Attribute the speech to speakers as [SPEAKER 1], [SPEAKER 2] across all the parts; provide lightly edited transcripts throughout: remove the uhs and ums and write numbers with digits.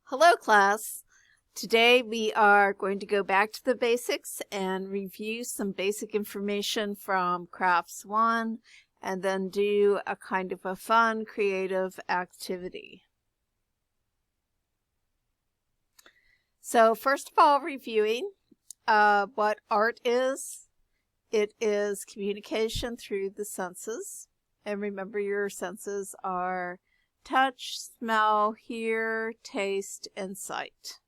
[SPEAKER 1] Hello, class. Today we are going to go back to the basics and review some basic information from Crafts 1 and then do a kind of a fun, creative activity. So first of all, reviewing what art is. It is communication through the senses. And remember, your senses are touch, smell, hear, taste, and sight.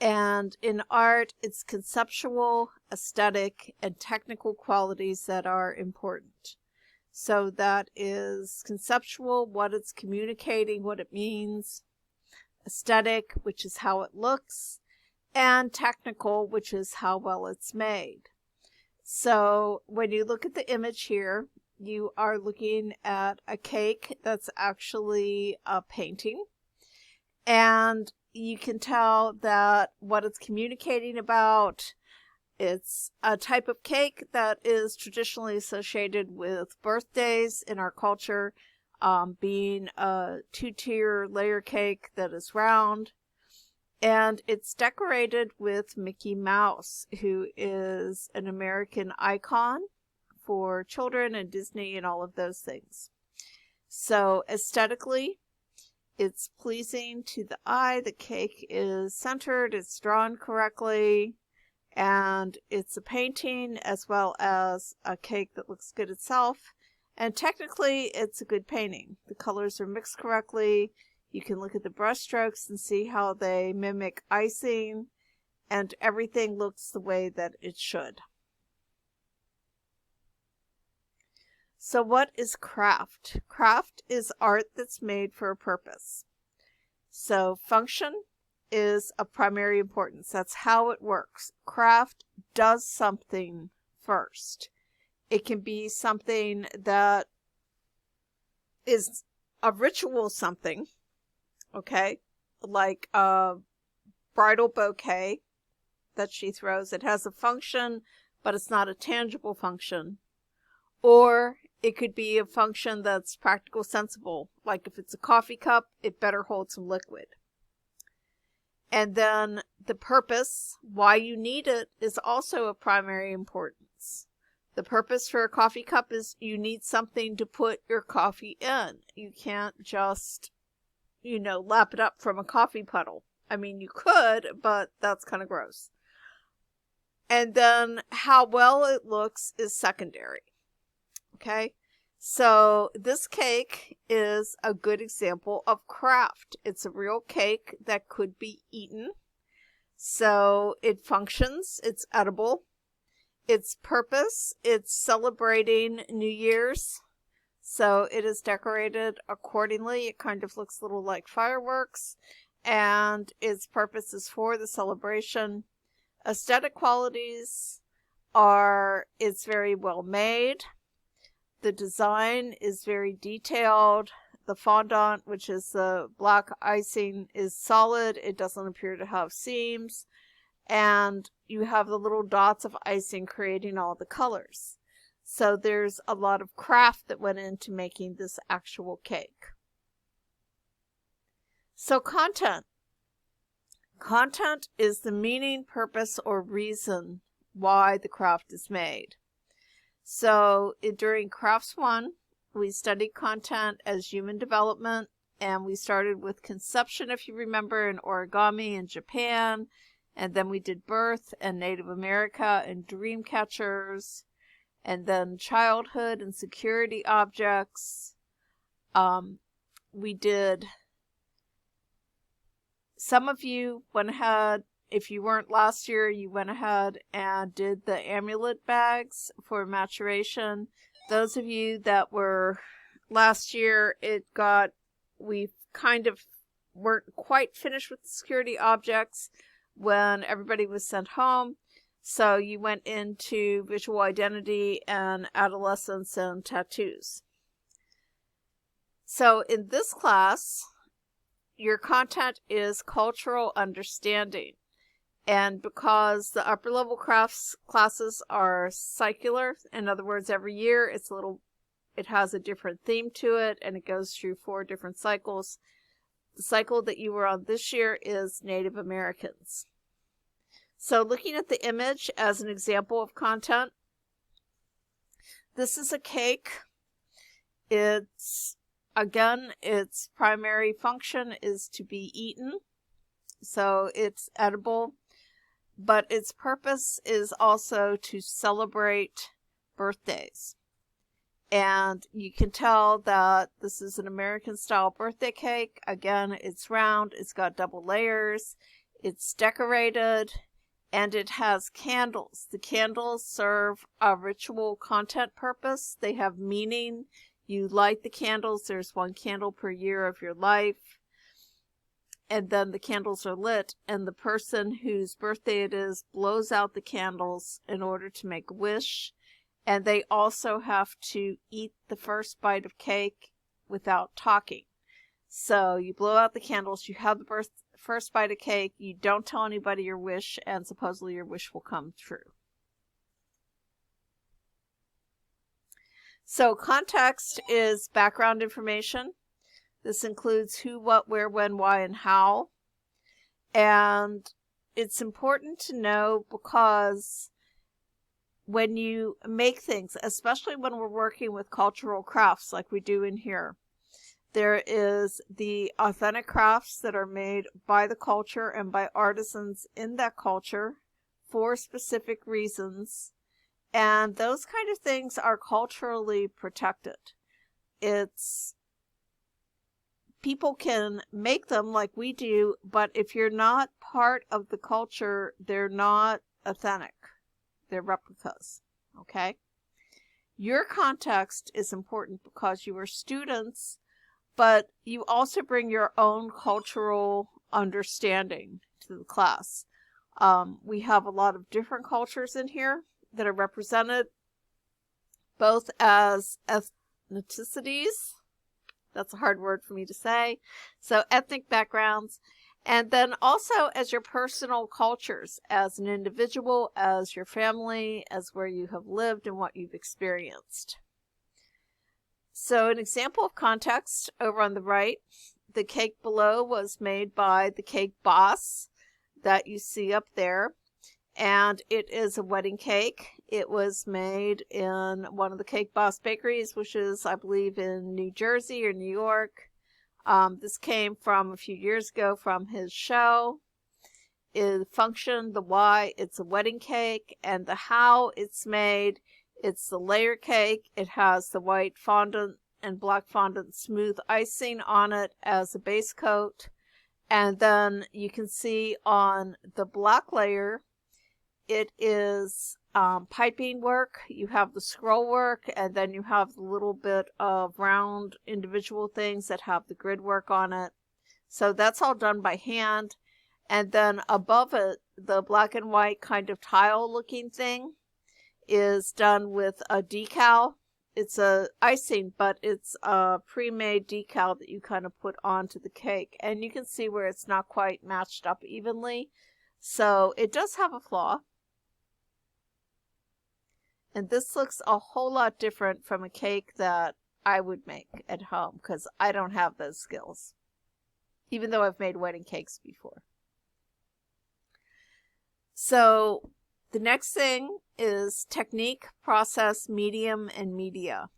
[SPEAKER 1] And in art, it's conceptual, aesthetic, and technical qualities that are important. So that is conceptual, what it's communicating, what it means, aesthetic, which is how it looks, and technical, which is how well it's made. So when you look at the image here, you are looking at a cake that's actually a painting. And you can tell that what it's communicating about, it's a type of cake that is traditionally associated with birthdays in our culture, being a two-tier layer cake that is round. And it's decorated with Mickey Mouse, who is an American icon for children and Disney and all of those things. So aesthetically, it's pleasing to the eye. The cake is centered, it's drawn correctly, and it's a painting as well as a cake that looks good itself. And technically, it's a good painting. The colors are mixed correctly. You can look at the brush strokes and see how they mimic icing, and everything looks the way that it should. So what is craft? Craft is art that's made for a purpose. So function is of primary importance. That's how it works. Craft does something first. It can be something that is a ritual something, okay? Like a bridal bouquet that she throws. It has a function, but it's not a tangible function. Or it could be a function that's practical, sensible. Like if it's a coffee cup, it better hold some liquid. And then the purpose, why you need it, is also of primary importance. The purpose for a coffee cup is you need something to put your coffee in. You can't just, lap it up from a coffee puddle. I mean, you could, but that's kind of gross. And then how well it looks is secondary. Okay, so this cake is a good example of craft. It's a real cake that could be eaten. So it functions, it's edible. Its purpose, it's celebrating New Year's. So it is decorated accordingly. It kind of looks a little like fireworks. And its purpose is for the celebration. Aesthetic qualities are, it's very well made. The design is very detailed. The fondant, which is the black icing, is solid. It doesn't appear to have seams. And you have the little dots of icing creating all the colors. So there's a lot of craft that went into making this actual cake. So content. Content is the meaning, purpose, or reason why the craft is made. So during Crafts 1, we studied content as human development, and we started with conception, if you remember, in origami in Japan, and then we did birth and Native America and dream catchers, and then childhood and security objects. We did, some of you went ahead. If you weren't last year, you went ahead and did the amulet bags for maturation. Those of you that were last year, we kind of weren't quite finished with the security objects when everybody was sent home. So you went into visual identity and adolescence and tattoos. So in this class, your content is cultural understanding. And because the upper level crafts classes are cyclical, in other words, every year it has a different theme to it, and it goes through 4 different cycles. The cycle that you were on this year is Native Americans. So looking at the image as an example of content, this is a cake. Its primary function is to be eaten. So it's edible, but its purpose is also to celebrate birthdays. And you can tell that this is an American style birthday cake. Again, it's round, it's got double layers, it's decorated, and it has candles. The candles serve a ritual content purpose. They have meaning. You light the candles. There's 1 candle per year of your life. And then the candles are lit, and the person whose birthday it is blows out the candles in order to make a wish. And they also have to eat the first bite of cake without talking. So you blow out the candles, you have the first bite of cake, you don't tell anybody your wish, and supposedly your wish will come true. So context is background information. This includes who, what, where, when, why, and how. And it's important to know because when you make things, especially when we're working with cultural crafts like we do in here, there is the authentic crafts that are made by the culture and by artisans in that culture for specific reasons. And those kind of things are culturally protected. People can make them like we do, but if you're not part of the culture, they're not authentic. They're replicas, okay? Your context is important because you are students, but you also bring your own cultural understanding to the class. We have a lot of different cultures in here that are represented, both as ethnicities, that's a hard word for me to say, so ethnic backgrounds, and then also as your personal cultures, as an individual, as your family, as where you have lived and what you've experienced. So an example of context over on the right, the cake below was made by the cake boss that you see up there. And it is a wedding cake. It was made in one of the Cake Boss bakeries, which is, I believe, in New Jersey or New York. This came from a few years ago from his show. The function, the why, it's a wedding cake. And the how it's made, it's the layer cake. It has the white fondant and black fondant smooth icing on it as a base coat. And then you can see on the black layer, it is piping work. You have the scroll work, and then you have the little bit of round individual things that have the grid work on it. So that's all done by hand. And then above it, the black and white kind of tile looking thing is done with a decal. It's a icing, but it's a pre-made decal that you kind of put onto the cake. And you can see where it's not quite matched up evenly. So it does have a flaw. And this looks a whole lot different from a cake that I would make at home because I don't have those skills, even though I've made wedding cakes before. So the next thing is technique, process, medium, and media.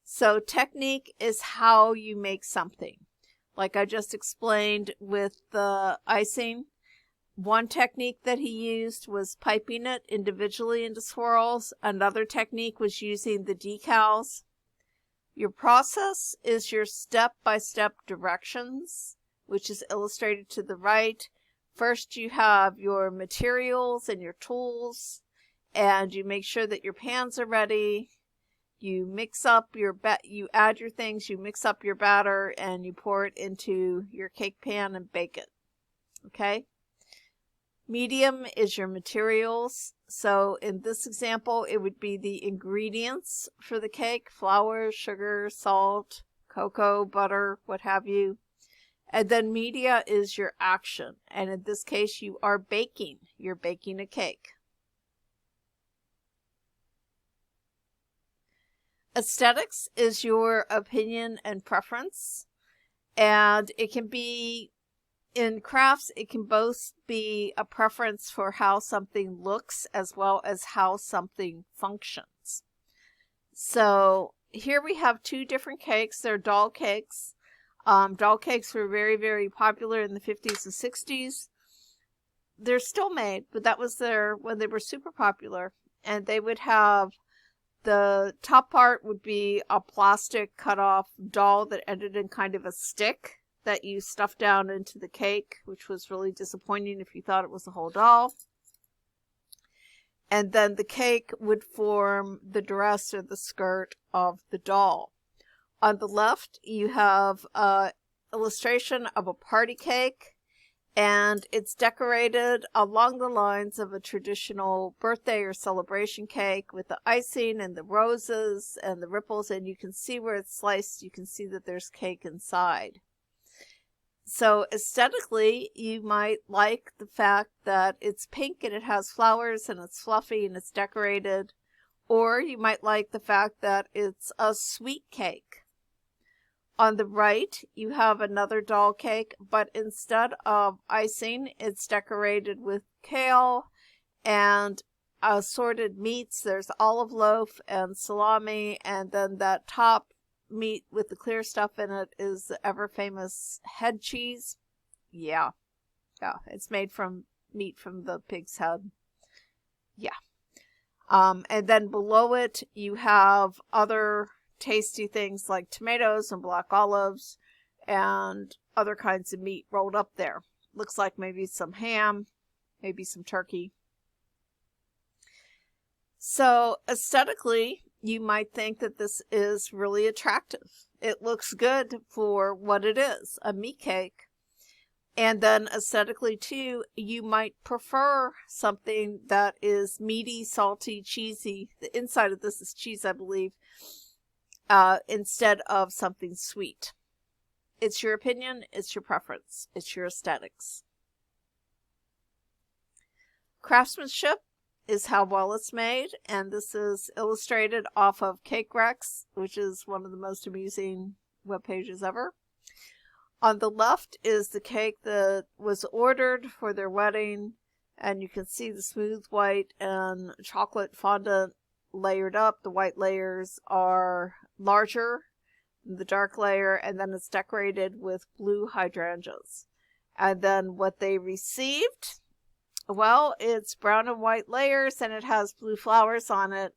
[SPEAKER 1] So technique is how you make something. Like I just explained with the icing, one technique that he used was piping it individually into swirls. Another technique was using the decals. Your process is your step-by-step directions, which is illustrated to the right. First, you have your materials and your tools, and you make sure that your pans are ready. You mix up you add your things, you mix up your batter, and you pour it into your cake pan and bake it. Okay? Medium is your materials. So in this example, it would be the ingredients for the cake: flour, sugar, salt, cocoa, butter, what have you. And then media is your action. And in this case, you are baking. You're baking a cake. Aesthetics is your opinion and preference. And it can be, in crafts, it can both be a preference for how something looks as well as how something functions. So here we have two different cakes. They're doll cakes. Doll cakes were very, very popular in the 50s and 60s. They're still made, but that was when they were super popular. And they would have, the top part would be a plastic cut off doll that ended in kind of a stick that you stuffed down into the cake, which was really disappointing if you thought it was a whole doll. And then the cake would form the dress or the skirt of the doll. On the left, you have an illustration of a party cake, and it's decorated along the lines of a traditional birthday or celebration cake with the icing and the roses and the ripples, and you can see where it's sliced, you can see that there's cake inside. So aesthetically, you might like the fact that it's pink and it has flowers and it's fluffy and it's decorated, or you might like the fact that it's a sweet cake. On the right, you have another doll cake, but instead of icing, it's decorated with kale and assorted meats. There's olive loaf and salami, and then that top meat with the clear stuff in it is the ever-famous head cheese. Yeah, it's made from meat from the pig's head. Yeah. And then below it, you have other tasty things like tomatoes and black olives and other kinds of meat rolled up there. Looks like maybe some ham, maybe some turkey. So aesthetically, you might think that this is really attractive. It looks good for what it is, a meat cake. And then aesthetically too, you might prefer something that is meaty, salty, cheesy. The inside of this is cheese, I believe. Instead of something sweet. It's your opinion, it's your preference, it's your aesthetics. Craftsmanship is how well it's made, and this is illustrated off of Cake Rex, which is one of the most amusing web pages ever. On the left is the cake that was ordered for their wedding, and you can see the smooth white and chocolate fondant layered up. The white layers are larger than the dark layer, and then it's decorated with blue hydrangeas. And then what they received, well, it's brown and white layers and it has blue flowers on it,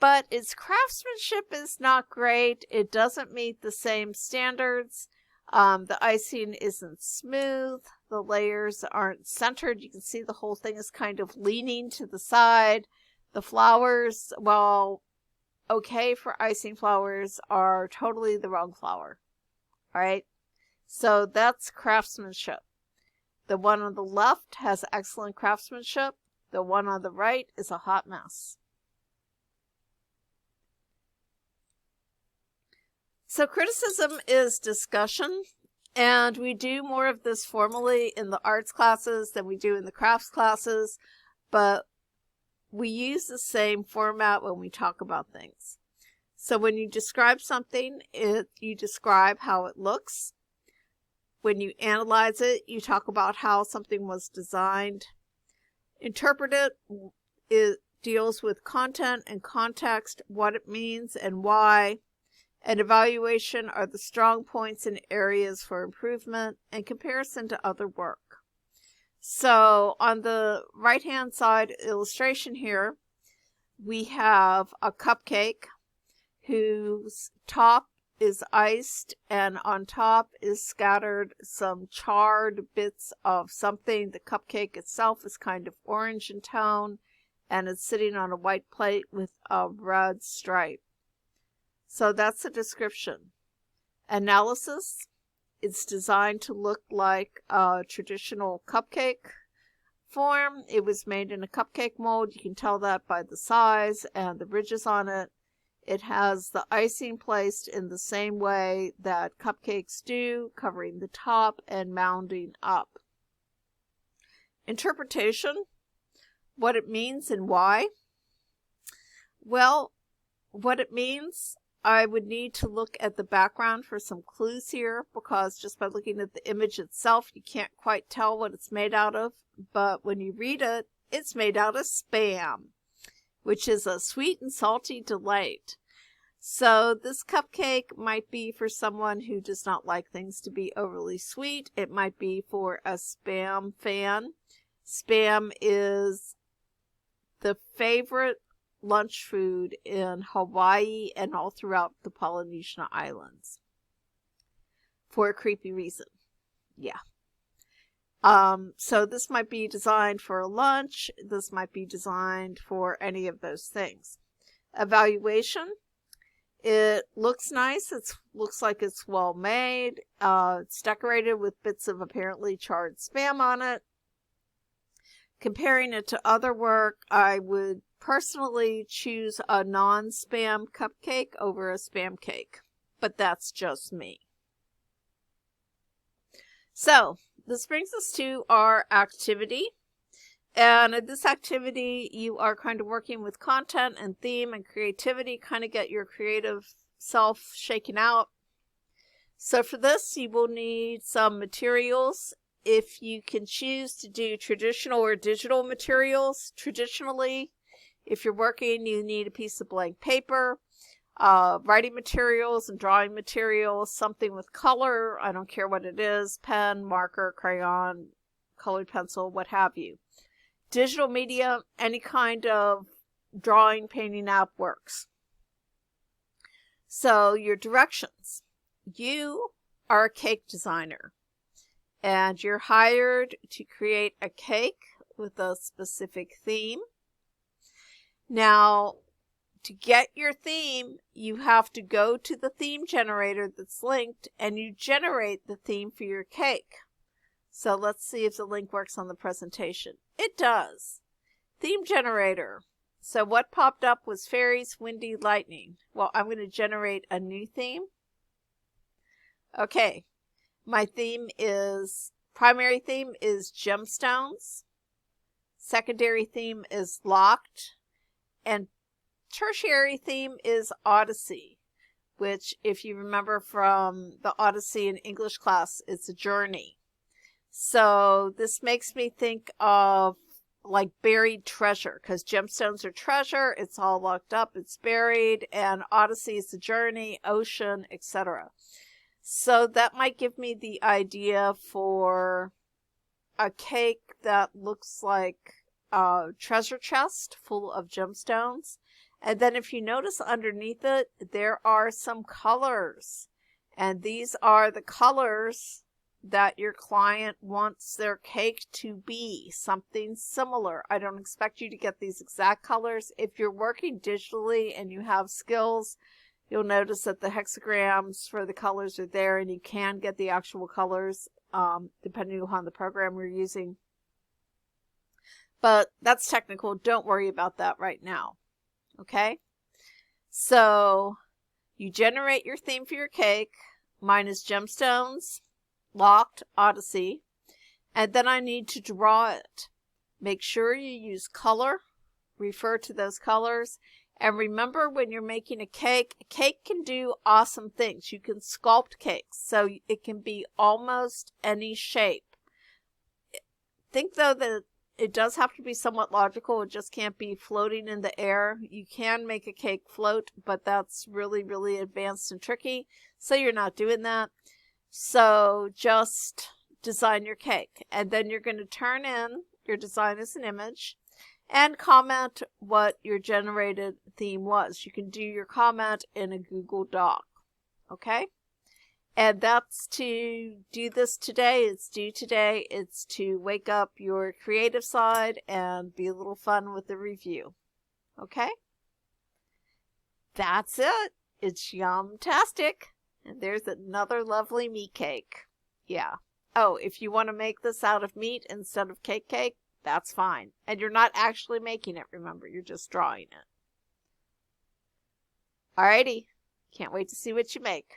[SPEAKER 1] but its craftsmanship is not great. It doesn't meet the same standards. The icing isn't smooth. The layers aren't centered. You can see the whole thing is kind of leaning to the side. The flowers, well, okay for icing flowers, are totally the wrong flower. All right. So that's craftsmanship. The one on the left has excellent craftsmanship. The one on the right is a hot mess. So criticism is discussion, and we do more of this formally in the arts classes than we do in the crafts classes, but we use the same format when we talk about things. So when you describe something, you describe how it looks. When you analyze it, you talk about how something was designed. Interpret it deals with content and context, what it means and why. And evaluation are the strong points and areas for improvement and comparison to other work. So on the right-hand side illustration here, we have a cupcake whose top is iced, and on top is scattered some charred bits of something. The cupcake itself is kind of orange in tone, and it's sitting on a white plate with a red stripe. So that's the description. Analysis, it's designed to look like a traditional cupcake form. It was made in a cupcake mold. You can tell that by the size and the ridges on it. It has the icing placed in the same way that cupcakes do, covering the top and mounding up. Interpretation, what it means and why. Well, what it means I would need to look at the background for some clues here, because just by looking at the image itself, you can't quite tell what it's made out of. But when you read it, it's made out of Spam, which is a sweet and salty delight. So this cupcake might be for someone who does not like things to be overly sweet. It might be for a Spam fan. Spam is the favorite lunch food in Hawaii and all throughout the Polynesian Islands for a creepy reason. Yeah. So this might be designed for a lunch. This might be designed for any of those things. Evaluation. It looks nice. It looks like it's well made. It's decorated with bits of apparently charred Spam on it. Comparing it to other work, I would personally choose a non-Spam cupcake over a Spam cake. But that's just me. So, this brings us to our activity. And in this activity, you are kind of working with content and theme and creativity, kind of get your creative self shaken out. So for this, you will need some materials. If you can choose to do traditional or digital materials, traditionally, if you're working, you need a piece of blank paper, writing materials and drawing materials, something with color. I don't care what it is, pen, marker, crayon, colored pencil, what have you. Digital media, any kind of drawing, painting app works. So your directions. You are a cake designer and you're hired to create a cake with a specific theme. Now, to get your theme, you have to go to the theme generator that's linked and you generate the theme for your cake. So let's see if the link works on the presentation. It does. Theme generator. So what popped up was fairies, windy, lightning. Well, I'm going to generate a new theme. Okay. My primary theme is gemstones. Secondary theme is locked. And tertiary theme is Odyssey, which, if you remember from the Odyssey in English class, it's a journey. So this makes me think of like buried treasure, because gemstones are treasure. It's all locked up. It's buried. And Odyssey is the journey, ocean, etc. So that might give me the idea for a cake that looks like a treasure chest full of gemstones. And then if you notice underneath it, there are some colors. And these are the colors that your client wants their cake to be, something similar. I don't expect you to get these exact colors. If you're working digitally and you have skills, you'll notice that the hexagrams for the colors are there and you can get the actual colors depending upon the program you're using. But that's technical. Don't worry about that right now. Okay? So you generate your theme for your cake. Mine is gemstones, locked, Odyssey, and then I need to draw it. Make sure you use color, refer to those colors, and remember when you're making a cake can do awesome things. You can sculpt cakes, so it can be almost any shape. Think though that it does have to be somewhat logical. It just can't be floating in the air. You can make a cake float, but that's really, really advanced and tricky, so you're not doing that. So just design your cake, and then you're going to turn in your design as an image and comment what your generated theme was. You can do your comment in a Google Doc, okay? And that's to do this today. It's due today. It's to wake up your creative side and be a little fun with the review, okay? That's it. It's yum-tastic. And there's another lovely meat cake. Yeah. Oh, if you want to make this out of meat instead of cake, that's fine. And you're not actually making it, remember. You're just drawing it. Alrighty. Can't wait to see what you make.